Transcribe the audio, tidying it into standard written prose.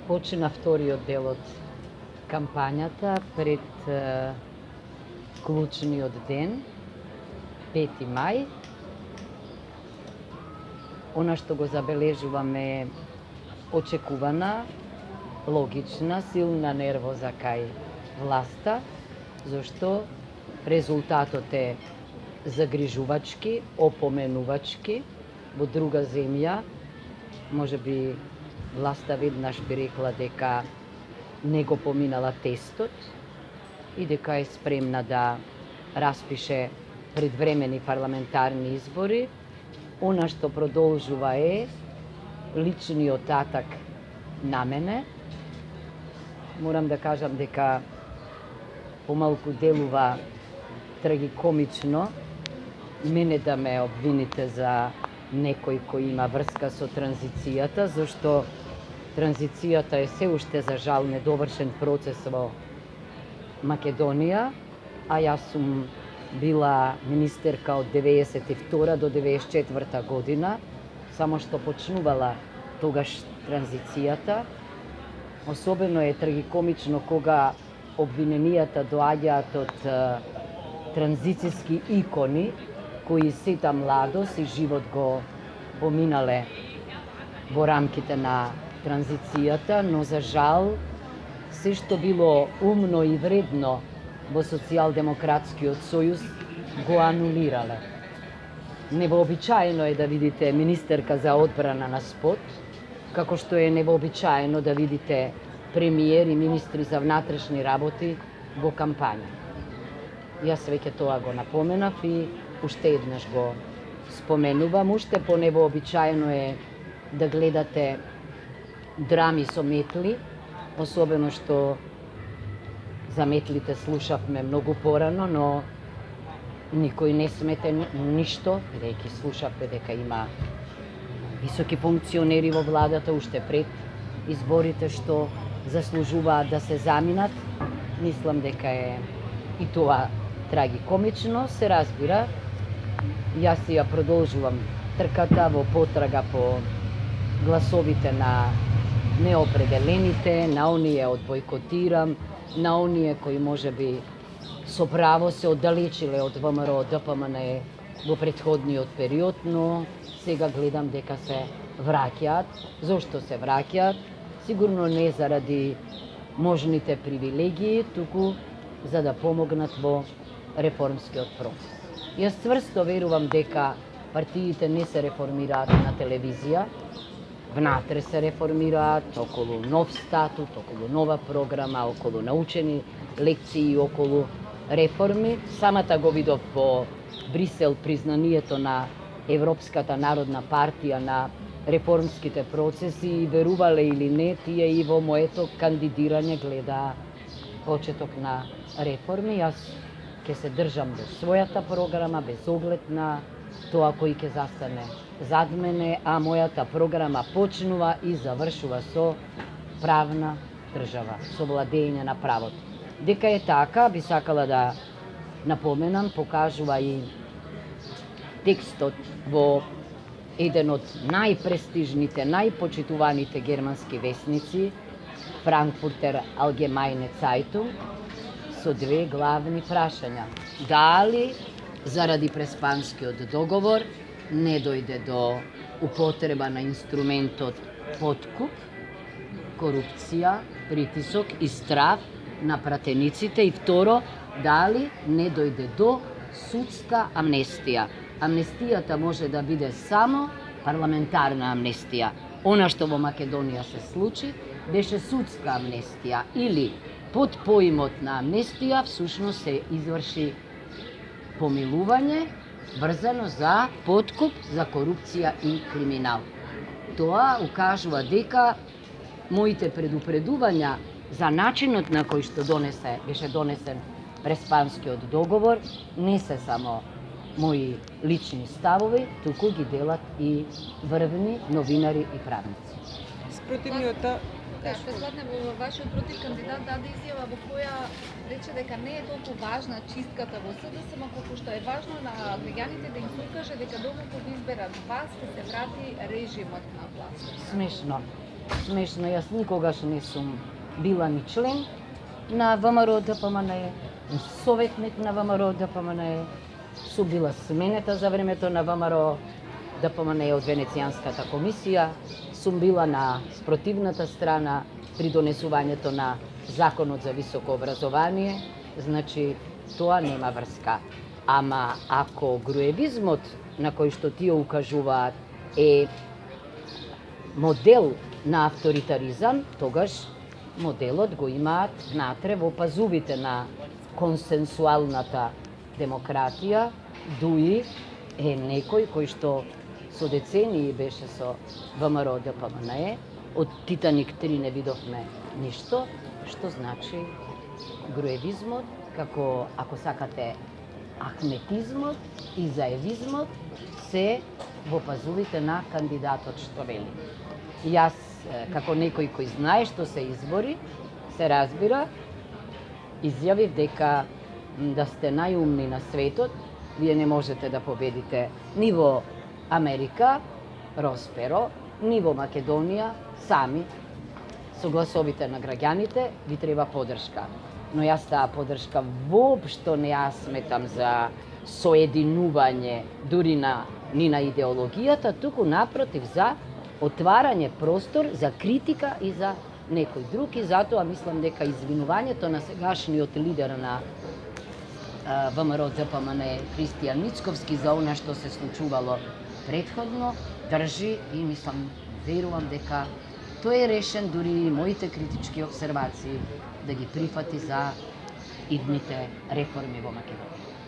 Почина вториот дел од кампањата пред клучниот ден, 5 мај. Она што го забележуваме е очекувана, логична, силна нервоза кај власта, зашто резултатот е загрижувачки, опоменувачки. Во друга земја, може би власта веднаш би рекла дека не го поминала тестот и дека е спремна да распише предвремени парламентарни избори. Она што продолжува е личниот атак на мене. Морам да кажам дека помалку делува трагикомично мене да ме обвините за некој кој има врска со транзицијата, зашто транзицијата е се уште за жал недовршен процес во Македонија, а јас сум била министерка од 92 до 94 година, само што почнувала тогаш транзицијата. Особено е трагикомично кога обвиненијата доаѓаат од транзицијски икони кои сета младост и живот го поминале во рамките на транзицијата, но за жал се што било умно и вредно во Социјалдемократскиот сојуз го анулирале. Невообичаено е да видите министерка за одбрана на спот, како што е невообичаено да видите премиер и министри за внатрешни работи во кампања. Јас веќе тоа го напоменав и уште еднаш го споменувам. Уште поневообичаено е да гледате драми со метли, особено што за метлите слушавме многу порано, но никој не смете ништо, бидејќи слушавме дека има високи функционери во владата уште пред изборите што заслужуваат да се заминат. Мислам дека е и тоа трагикомично, се разбира. Јас ја продолжувам трката во потрага по гласовите на неопределените, на оние од бойкотирам, на оние кои можеби со право се оддалечиле од ВМРО ДПМН во претходниот период, но сега гледам дека се враќаат. Зошто се враќаат? Сигурно не заради можните привилегии, туку за да помогнат во реформскиот процес. Јас цврсто верувам дека партиите не се реформираат на телевизија, внатре се реформираат околу нов статут, околу нова програма, околу научени лекции, околу реформи. Самата го видов во Брисел признанието на Европската народна партија на реформските процеси и верувале или не, тие и во моето кандидирање гледа почеток на реформи. Јас ќе се држам до својата програма, без оглед на тоа кој ќе застане зад мене, а мојата програма почнува и завршува со правна држава, со владење на правото. Дека е така, би сакала да напоменам, покажува и текстот во еден од најпрестижните, најпочитуваните германски весници, Frankfurter Allgemeine Zeitung, со две главни прашања. Дали заради Преспанскиот договор не дојде до употреба на инструментот подкуп, корупција, притисок и страв на пратениците, и второ, дали не дојде до судска амнестија. Амнестијата може да биде само парламентарна амнестија. Она што во Македонија се случи беше судска амнестија или под поимот на амнестија всушност се изврши помилување врзано за подкуп, за корупција и криминал. Тоа укажува дека моите предупредувања за начинот на кој што беше донесен Преспанскиот договор не се само мои лични ставови, туку ги делат и врвни новинари и правници. Спротивниот Безгладне, во вашиот против кандидат даде изјава во која рече дека не е толку важна чистката во СДСМ, колку што е важно на граѓаните да им се укаже дека доколку ви изберат вас, ќе се врати режимот на власт. Смешно. смешно, јас никогаш не сум била ни член на ВМРО ДПМНЕ, ни советник на ВМРО ДПМНЕ, сум била сменета за времето на ВМРО ДПМНЕ од Венецијанската комисија, сум била на спротивната страна при донесувањето на Законот за високо образование, значи тоа нема врска. Ама ако груевизмот на кој што тие укажуваат е модел на авторитаризам, тогаш моделот го имаат внатре во пазувите на консенсуалната демократија, дуи е некој кој што со децении беше со ВМРО ДПМНЕ, од Титаник 3 не видовме ништо, што значи груевизмот, како, ако сакате, ахметизмот и заевизмот се во пазувите на кандидатот што вели. Јас, како некој кој знае што се избори, се разбира, изјавив дека да сте најумни на светот, вие не можете да победите ни во Америка, Росперо, ни во Македонија, сами, со гласовите на граѓаните, ви треба поддршка. Но јас таа поддршка воопшто не ја сметам за соединување дури ни на идеологијата, туку напротив за отварање простор за критика и за некој друг, и затоа мислам дека извинувањето на сегашниот лидер на ВМРО ДПМНЕ Христијан Мицковски за она што се случувало претходно држи, и мислам, верувам дека тој е решен, дури и моите критички обсервации да ги прифати за идните реформи во Македонија.